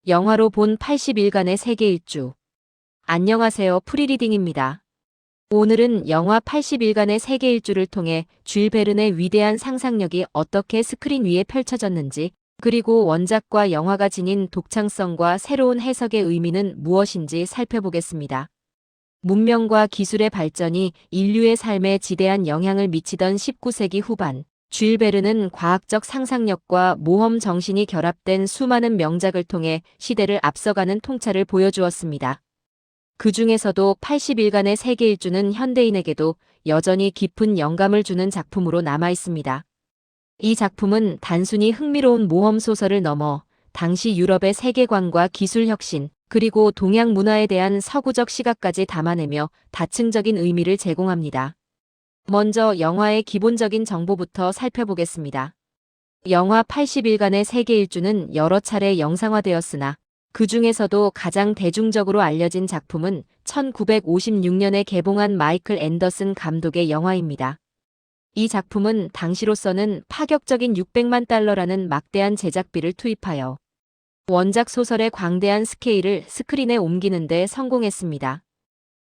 영화로 본 80일간의 세계 일주. 안녕하세요. 프리리딩입니다. 오늘은 영화 80일간의 세계 일주를 통해 줄 베른의 위대한 상상력이 어떻게 스크린 위에 펼쳐졌는지, 그리고 원작과 영화가 지닌 독창성과 새로운 해석의 의미는 무엇인지 살펴보겠습니다. 문명과 기술의 발전이 인류의 삶에 지대한 영향을 미치던 19세기 후반, 줄 베른은 과학적 상상력과 모험 정신이 결합된 수많은 명작을 통해 시대를 앞서가는 통찰을 보여주었습니다. 그 중에서도 80일간의 세계 일주는 현대인에게도 여전히 깊은 영감을 주는 작품으로 남아 있습니다. 이 작품은 단순히 흥미로운 모험 소설을 넘어 당시 유럽의 세계관과 기술 혁신, 그리고 동양 문화에 대한 서구적 시각까지 담아내며 다층적인 의미를 제공합니다. 먼저 영화의 기본적인 정보부터 살펴보겠습니다. 영화 80일간의 세계 일주는 여러 차례 영상화되었으나 그 중에서도 가장 대중적으로 알려진 작품은 1956년에 개봉한 마이클 앤더슨 감독의 영화입니다. 이 작품은 당시로서는 파격적인 600만 달러라는 막대한 제작비를 투입하여 원작 소설의 광대한 스케일을 스크린에 옮기는 데 성공했습니다.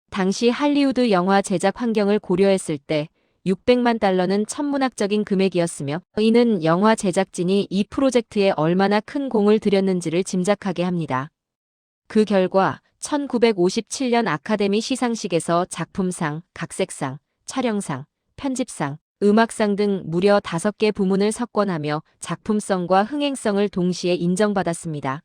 당시 할리우드 영화 제작 환경을 고려했을 때 600만 달러는 천문학적인 금액이었으며, 이는 영화 제작진이 이 프로젝트에 얼마나 큰 공을 들였는지를 짐작하게 합니다. 그 결과 1957년 아카데미 시상식에서 작품상, 각색상, 촬영상, 편집상, 음악상 등 무려 5개 부문을 석권하며 작품성과 흥행성을 동시에 인정받았습니다.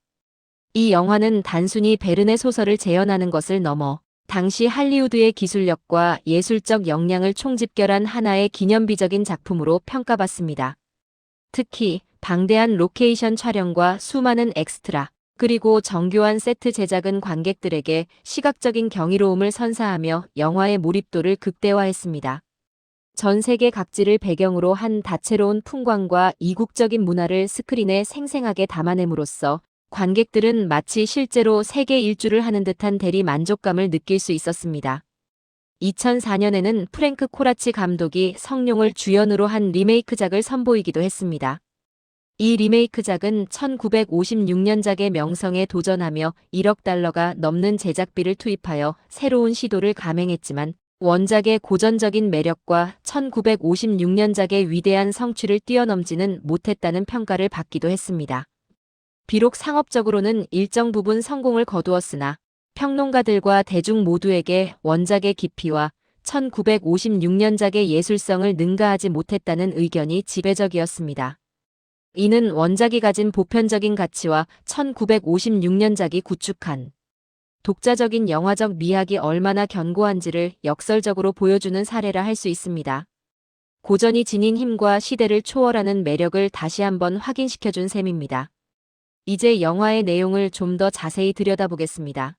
이 영화는 단순히 베른의 소설을 재현하는 것을 넘어 당시 할리우드의 기술력과 예술적 역량을 총집결한 하나의 기념비적인 작품으로 평가받습니다. 특히 방대한 로케이션 촬영과 수많은 엑스트라, 그리고 정교한 세트 제작은 관객들에게 시각적인 경이로움을 선사하며 영화의 몰입도를 극대화했습니다. 전 세계 각지를 배경으로 한 다채로운 풍광과 이국적인 문화를 스크린에 생생하게 담아냄으로써 관객들은 마치 실제로 세계 일주를 하는 듯한 대리 만족감을 느낄 수 있었습니다. 2004년에는 프랭크 코라치 감독이 성룡을 주연으로 한 리메이크작을 선보이기도 했습니다. 이 리메이크작은 1956년작의 명성에 도전하며 1억 달러가 넘는 제작비를 투입하여 새로운 시도를 감행했지만, 원작의 고전적인 매력과 1956년작의 위대한 성취를 뛰어넘지는 못했다는 평가를 받기도 했습니다. 비록 상업적으로는 일정 부분 성공을 거두었으나 평론가들과 대중 모두에게 원작의 깊이와 1956년작의 예술성을 능가하지 못했다는 의견이 지배적이었습니다. 이는 원작이 가진 보편적인 가치와 1956년작이 구축한 독자적인 영화적 미학이 얼마나 견고한지를 역설적으로 보여주는 사례라 할 수 있습니다. 고전이 지닌 힘과 시대를 초월하는 매력을 다시 한번 확인시켜준 셈입니다. 이제 영화의 내용을 좀 더 자세히 들여다보겠습니다.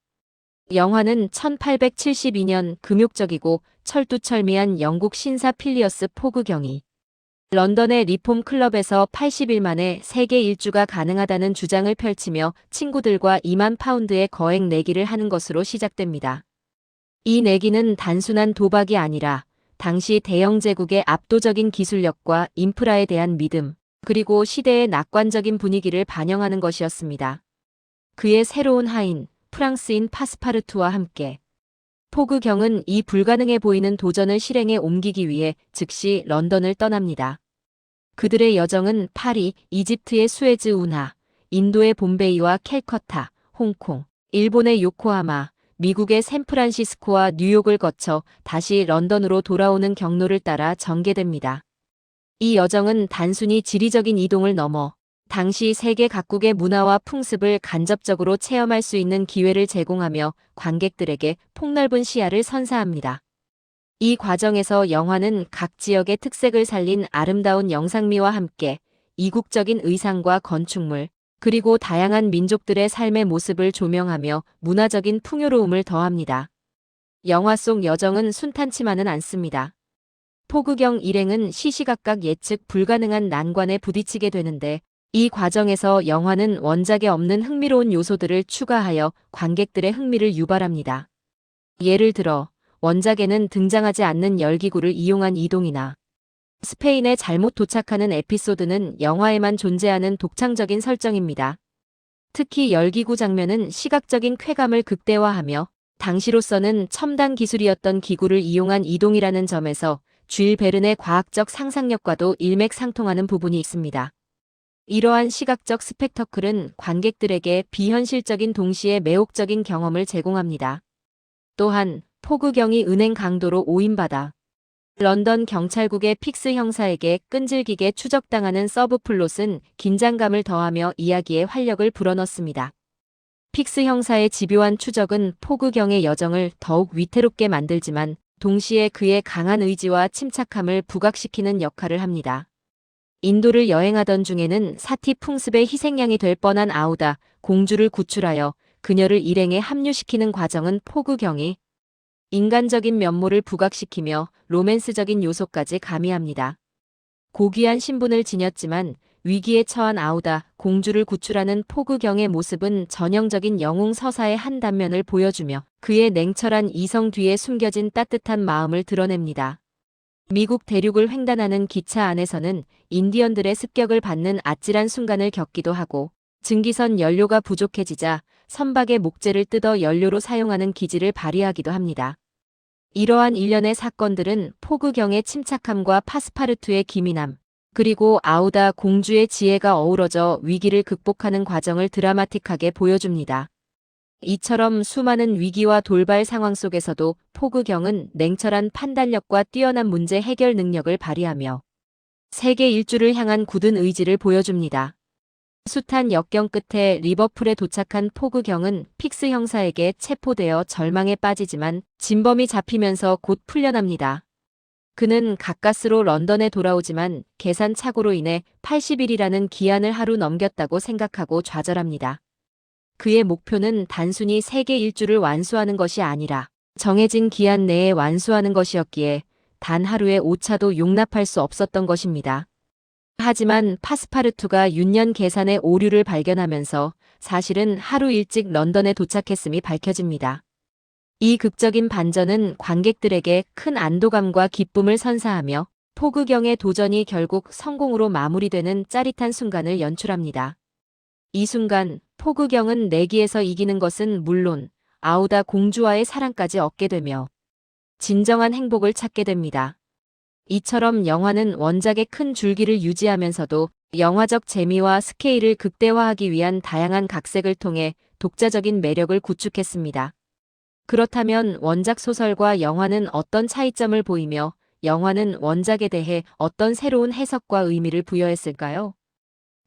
영화는 1872년 금욕적이고 철두철미한 영국 신사 필리어스 포그 경이 런던의 리폼 클럽에서 80일 만에 세계 일주가 가능하다는 주장을 펼치며 친구들과 2만 파운드의 거액 내기를 하는 것으로 시작됩니다. 이 내기는 단순한 도박이 아니라 당시 대영 제국의 압도적인 기술력과 인프라에 대한 믿음, 그리고 시대의 낙관적인 분위기를 반영하는 것이었습니다. 그의 새로운 하인, 프랑스인 파스파르투와 함께 포그 경은 이 불가능해 보이는 도전을 실행에 옮기기 위해 즉시 런던을 떠납니다. 그들의 여정은 파리, 이집트의 수에즈 운하, 인도의 봄베이와 캘커타, 홍콩, 일본의 요코하마, 미국의 샌프란시스코와 뉴욕을 거쳐 다시 런던으로 돌아오는 경로를 따라 전개됩니다. 이 여정은 단순히 지리적인 이동을 넘어 당시 세계 각국의 문화와 풍습을 간접적으로 체험할 수 있는 기회를 제공하며 관객들에게 폭넓은 시야를 선사합니다. 이 과정에서 영화는 각 지역의 특색을 살린 아름다운 영상미와 함께 이국적인 의상과 건축물, 그리고 다양한 민족들의 삶의 모습을 조명하며 문화적인 풍요로움을 더합니다. 영화 속 여정은 순탄치만은 않습니다. 포그경 일행은 시시각각 예측 불가능한 난관에 부딪히게 되는데, 이 과정에서 영화는 원작에 없는 흥미로운 요소들을 추가하여 관객들의 흥미를 유발합니다. 예를 들어 원작에는 등장하지 않는 열기구를 이용한 이동이나 스페인에 잘못 도착하는 에피소드는 영화에만 존재하는 독창적인 설정입니다. 특히 열기구 장면은 시각적인 쾌감을 극대화하며 당시로서는 첨단 기술이었던 기구를 이용한 이동이라는 점에서 쥘 베른의 과학적 상상력과도 일맥상통하는 부분이 있습니다. 이러한 시각적 스펙터클은 관객들에게 비현실적인 동시에 매혹적인 경험을 제공합니다. 또한 포구경이 은행 강도로 오인받아 런던 경찰국의 픽스 형사에게 끈질기게 추적당하는 서브플롯은 긴장감을 더하며 이야기에 활력을 불어넣습니다. 픽스 형사의 집요한 추적은 포구경의 여정을 더욱 위태롭게 만들지만 동시에 그의 강한 의지와 침착함을 부각시키는 역할을 합니다. 인도를 여행하던 중에는 사티 풍습의 희생양이 될 뻔한 아우다 공주를 구출하여 그녀를 일행에 합류시키는 과정은 포구경이 인간적인 면모를 부각시키며 로맨스적인 요소까지 가미합니다. 고귀한 신분을 지녔지만 위기에 처한 아우다 공주를 구출하는 포구경의 모습은 전형적인 영웅 서사의 한 단면을 보여주며 그의 냉철한 이성 뒤에 숨겨진 따뜻한 마음을 드러냅니다. 미국 대륙을 횡단하는 기차 안에서는 인디언들의 습격을 받는 아찔한 순간을 겪기도 하고 증기선 연료가 부족해지자 선박의 목재를 뜯어 연료로 사용하는 기지를 발휘하기도 합니다. 이러한 일련의 사건들은 포구경의 침착함과 파스파르투의 기민함, 그리고 아우다 공주의 지혜가 어우러져 위기를 극복하는 과정을 드라마틱하게 보여줍니다. 이처럼 수많은 위기와 돌발 상황 속에서도 포구경은 냉철한 판단력과 뛰어난 문제 해결 능력을 발휘하며 세계 일주를 향한 굳은 의지를 보여줍니다. 숱한 역경 끝에 리버풀에 도착한 포구경은 픽스 형사에게 체포되어 절망에 빠지지만 진범이 잡히면서 곧 풀려납니다. 그는 가까스로 런던에 돌아오지만 계산 착오로 인해 80일이라는 기한을 하루 넘겼다고 생각하고 좌절합니다. 그의 목표는 단순히 세계 일주를 완수하는 것이 아니라 정해진 기한 내에 완수하는 것이었기에 단 하루의 오차도 용납할 수 없었던 것입니다. 하지만 파스파르투가 윤년 계산의 오류를 발견하면서 사실은 하루 일찍 런던에 도착했음이 밝혀집니다. 이 극적인 반전은 관객들에게 큰 안도감과 기쁨을 선사하며 포구경의 도전이 결국 성공으로 마무리되는 짜릿한 순간을 연출합니다. 이 순간 포구경은 내기에서 이기는 것은 물론 아우다 공주와의 사랑까지 얻게 되며 진정한 행복을 찾게 됩니다. 이처럼 영화는 원작의 큰 줄기를 유지하면서도 영화적 재미와 스케일을 극대화하기 위한 다양한 각색을 통해 독자적인 매력을 구축했습니다. 그렇다면 원작 소설과 영화는 어떤 차이점을 보이며 영화는 원작에 대해 어떤 새로운 해석과 의미를 부여했을까요?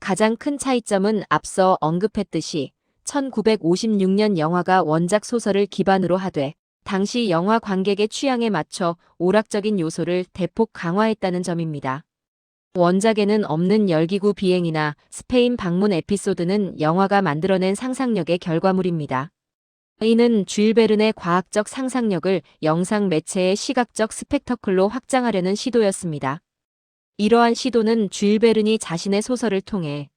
가장 큰 차이점은 앞서 언급했듯이 1956년 영화가 원작 소설을 기반으로 하되 당시 영화 관객의 취향에 맞춰 오락적인 요소를 대폭 강화했다는 점입니다. 원작에는 없는 열기구 비행이나 스페인 방문 에피소드는 영화가 만들어낸 상상력의 결과물입니다. 이는 쥘 베른의 과학적 상상력을 영상 매체의 시각적 스펙터클로 확장하려는 시도였습니다. 이러한 시도는 쥘 베른이 자신의 소설을 통해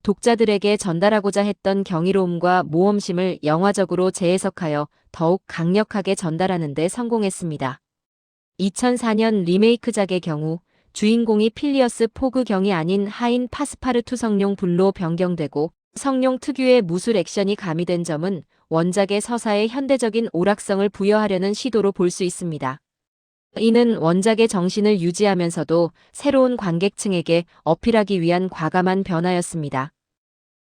독자들에게 전달하고자 했던 경이로움과 모험심을 영화적으로 재해석하여 더욱 강력하게 전달하는 데 성공했습니다. 2004년 리메이크작의 경우 주인공이 필리어스 포그경이 아닌 하인 파스파르투 성룡 불로 변경되고 성룡 특유의 무술 액션이 가미된 점은 원작의 서사에 현대적인 오락성을 부여하려는 시도로 볼 수 있습니다. 이는 원작의 정신을 유지하면서도 새로운 관객층에게 어필하기 위한 과감한 변화였습니다.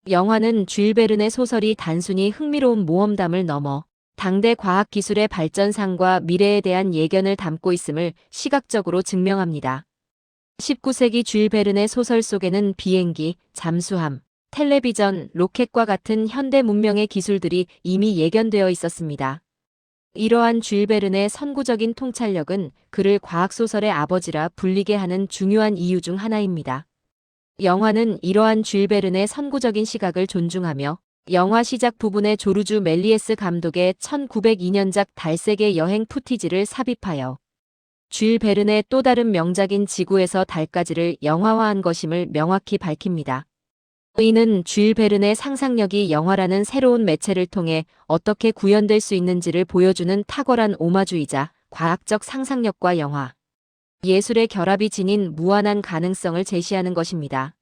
영화는 쥘 베른의 소설이 단순히 흥미로운 모험담을 넘어 당대 과학기술의 발전상과 미래에 대한 예견을 담고 있음을 시각적으로 증명합니다. 19세기 쥘 베른의 소설 속에는 비행기, 잠수함, 텔레비전, 로켓과 같은 현대 문명의 기술들이 이미 예견되어 있었습니다. 이러한 쥘 베른의 선구적인 통찰력은 그를 과학소설의 아버지라 불리게 하는 중요한 이유 중 하나입니다. 영화는 이러한 쥘 베른의 선구적인 시각을 존중하며 영화 시작 부분의 조르주 멜리에스 감독의 1902년작 달색의 여행 푸티지를 삽입하여 쥘 베른의 또 다른 명작인 지구에서 달까지를 영화화한 것임을 명확히 밝힙니다. 이는 쥘 베른의 상상력이 영화라는 새로운 매체를 통해 어떻게 구현될 수 있는지를 보여주는 탁월한 오마주이자 과학적 상상력과 영화, 예술의 결합이 지닌 무한한 가능성을 제시하는 것입니다.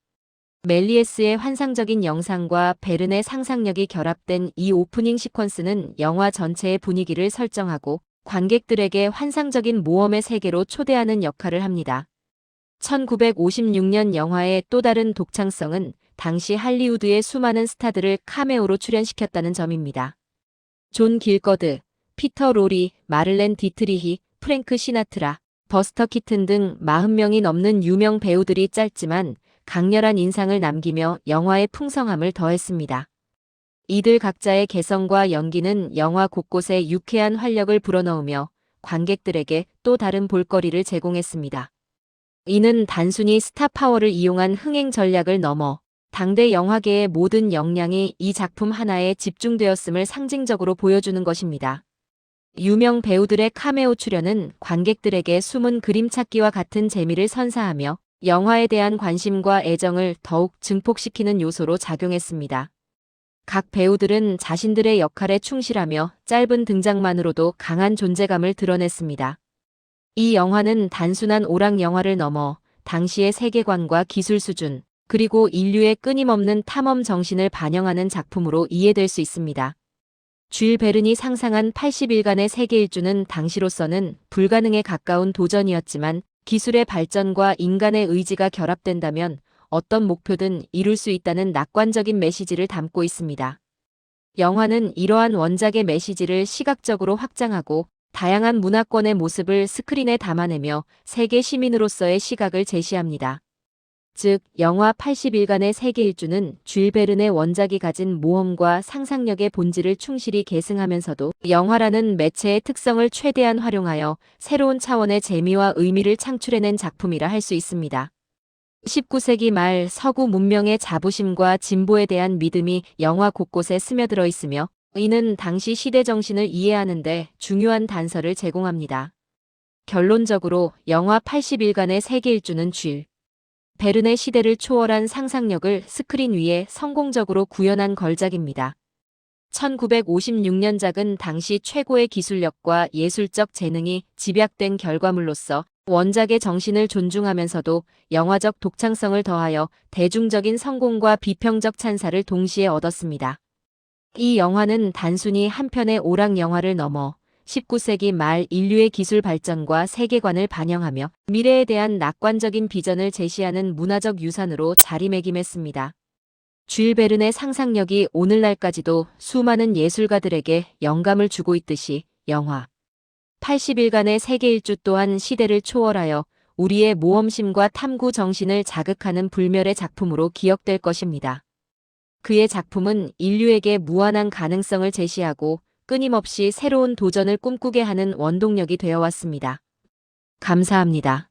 멜리에스의 환상적인 영상과 베른의 상상력이 결합된 이 오프닝 시퀀스는 영화 전체의 분위기를 설정하고 관객들에게 환상적인 모험의 세계로 초대하는 역할을 합니다. 1956년 영화의 또 다른 독창성은 당시 할리우드의 수많은 스타들을 카메오로 출연시켰다는 점입니다. 존 길거드, 피터 로리, 마를렌 디트리히, 프랭크 시나트라, 버스터 키튼 등 40명이 넘는 유명 배우들이 짧지만 강렬한 인상을 남기며 영화의 풍성함을 더했습니다. 이들 각자의 개성과 연기는 영화 곳곳에 유쾌한 활력을 불어넣으며 관객들에게 또 다른 볼거리를 제공했습니다. 이는 단순히 스타 파워를 이용한 흥행 전략을 넘어 당대 영화계의 모든 역량이 이 작품 하나에 집중되었음을 상징적으로 보여주는 것입니다. 유명 배우들의 카메오 출연은 관객들에게 숨은 그림찾기와 같은 재미를 선사하며 영화에 대한 관심과 애정을 더욱 증폭시키는 요소로 작용했습니다. 각 배우들은 자신들의 역할에 충실하며 짧은 등장만으로도 강한 존재감을 드러냈습니다. 이 영화는 단순한 오락 영화를 넘어 당시의 세계관과 기술 수준, 그리고 인류의 끊임없는 탐험 정신을 반영하는 작품으로 이해될 수 있습니다. 쥘 베른이 상상한 80일간의 세계 일주는 당시로서는 불가능에 가까운 도전이었지만 기술의 발전과 인간의 의지가 결합된다면 어떤 목표든 이룰 수 있다는 낙관적인 메시지를 담고 있습니다. 영화는 이러한 원작의 메시지를 시각적으로 확장하고 다양한 문화권의 모습을 스크린에 담아내며 세계 시민으로서의 시각을 제시합니다. 즉, 영화 80일간의 세계 일주는 쥘 베른의 원작이 가진 모험과 상상력의 본질을 충실히 계승하면서도 영화라는 매체의 특성을 최대한 활용하여 새로운 차원의 재미와 의미를 창출해낸 작품이라 할 수 있습니다. 19세기 말 서구 문명의 자부심과 진보에 대한 믿음이 영화 곳곳에 스며들어 있으며 이는 당시 시대 정신을 이해하는 데 중요한 단서를 제공합니다. 결론적으로 영화 80일간의 세계 일주는 쥘 베른의 시대를 초월한 상상력을 스크린 위에 성공적으로 구현한 걸작입니다. 1956년작은 당시 최고의 기술력과 예술적 재능이 집약된 결과물로서 원작의 정신을 존중하면서도 영화적 독창성을 더하여 대중적인 성공과 비평적 찬사를 동시에 얻었습니다. 이 영화는 단순히 한 편의 오락 영화를 넘어 19세기 말 인류의 기술 발전과 세계관을 반영하며 미래에 대한 낙관적인 비전을 제시하는 문화적 유산으로 자리매김했습니다. 쥘 베른의 상상력이 오늘날까지도 수많은 예술가들에게 영감을 주고 있듯이 영화 80일간의 세계 일주 또한 시대를 초월하여 우리의 모험심과 탐구 정신을 자극하는 불멸의 작품으로 기억될 것입니다. 그의 작품은 인류에게 무한한 가능성을 제시하고 끊임없이 새로운 도전을 꿈꾸게 하는 원동력이 되어 왔습니다. 감사합니다.